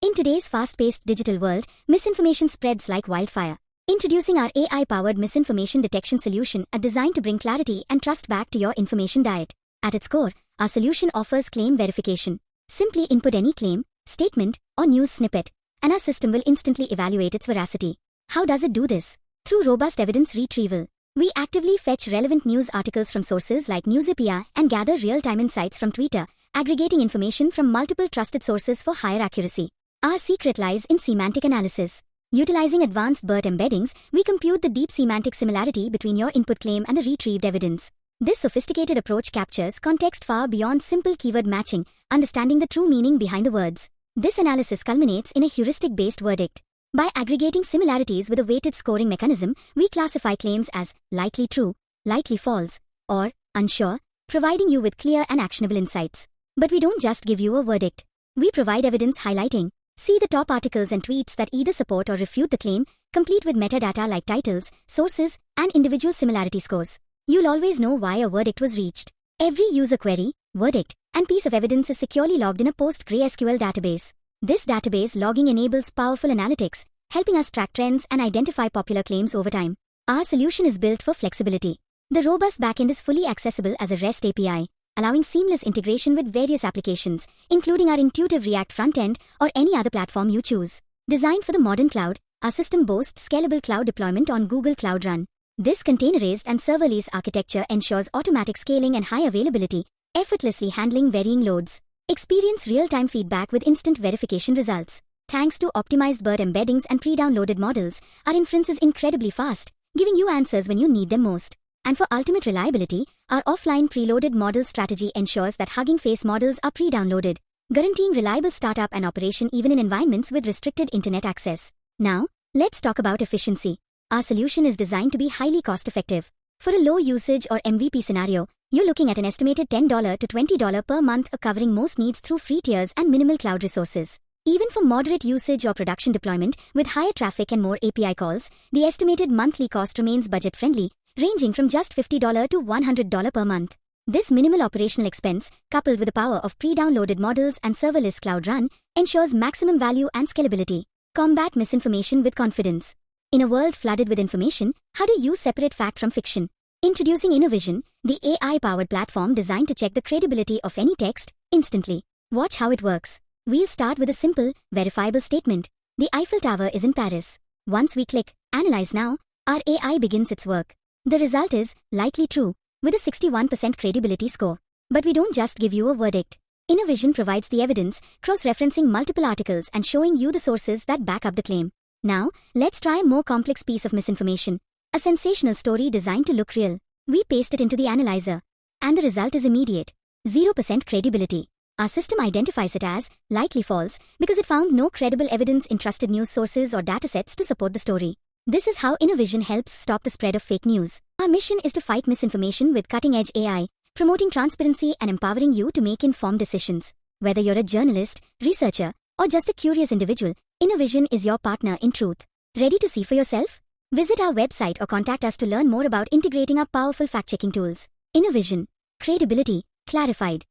In today's fast-paced digital world, misinformation spreads like wildfire. Introducing our AI-powered misinformation detection solution, designed to bring clarity and trust back to your information diet. At its core, our solution offers claim verification. Simply input any claim, statement, or news snippet, and our system will instantly evaluate its veracity. How does it do this? Through robust evidence retrieval. We actively fetch relevant news articles from sources like Newspedia and gather real-time insights from Twitter, aggregating information from multiple trusted sources for higher accuracy. Our secret lies in semantic analysis. Utilizing advanced BERT embeddings, we compute the deep semantic similarity between your input claim and the retrieved evidence. This sophisticated approach captures context far beyond simple keyword matching, understanding the true meaning behind the words. This analysis culminates in a heuristic-based verdict. By aggregating similarities with a weighted scoring mechanism, we classify claims as likely true, likely false, or unsure, providing you with clear and actionable insights. But we don't just give you a verdict. We provide evidence highlighting. See the top articles and tweets that either support or refute the claim, complete with metadata like titles, sources, and individual similarity scores. You'll always know why a verdict was reached. Every user query, verdict, and piece of evidence is securely logged in a PostgreSQL database. This database logging enables powerful analytics, helping us track trends and identify popular claims over time. Our solution is built for flexibility. The robust backend is fully accessible as a REST API, allowing seamless integration with various applications, including our intuitive React frontend or any other platform you choose. Designed for the modern cloud, our system boasts scalable cloud deployment on Google Cloud Run. This containerized and serverless architecture ensures automatic scaling and high availability, effortlessly handling varying loads. Experience real-time feedback with instant verification results. Thanks to optimized BERT embeddings and pre-downloaded models, our inference is incredibly fast, giving you answers when you need them most. And for ultimate reliability, our offline preloaded model strategy ensures that Hugging Face models are pre-downloaded, guaranteeing reliable startup and operation even in environments with restricted internet access. Now, let's talk about efficiency. Our solution is designed to be highly cost-effective. For a low usage or MVP scenario, you're looking at an estimated $10 to $20 per month, covering most needs through free tiers and minimal cloud resources. Even for moderate usage or production deployment, with higher traffic and more API calls, the estimated monthly cost remains budget-friendly, ranging from just $50 to $100 per month. This minimal operational expense, coupled with the power of pre-downloaded models and serverless Cloud Run, ensures maximum value and scalability. Combat misinformation with confidence. In a world flooded with information, how do you separate fact from fiction? Introducing InnoVision, the AI-powered platform designed to check the credibility of any text instantly. Watch how it works. We'll start with a simple, verifiable statement. The Eiffel Tower is in Paris. Once we click Analyze Now, our AI begins its work. The result is likely true, with a 61% credibility score. But we don't just give you a verdict. InnoVision provides the evidence, cross-referencing multiple articles and showing you the sources that back up the claim. Now, let's try a more complex piece of misinformation. A sensational story designed to look real. We paste it into the analyzer. And the result is immediate. 0% credibility. Our system identifies it as likely false because it found no credible evidence in trusted news sources or datasets to support the story. This is how InnoVision helps stop the spread of fake news. Our mission is to fight misinformation with cutting-edge AI, promoting transparency and empowering you to make informed decisions. Whether you're a journalist, researcher, or just a curious individual, InnoVision is your partner in truth. Ready to see for yourself? Visit our website or contact us to learn more about integrating our powerful fact-checking tools. InnoVision. Credibility clarified.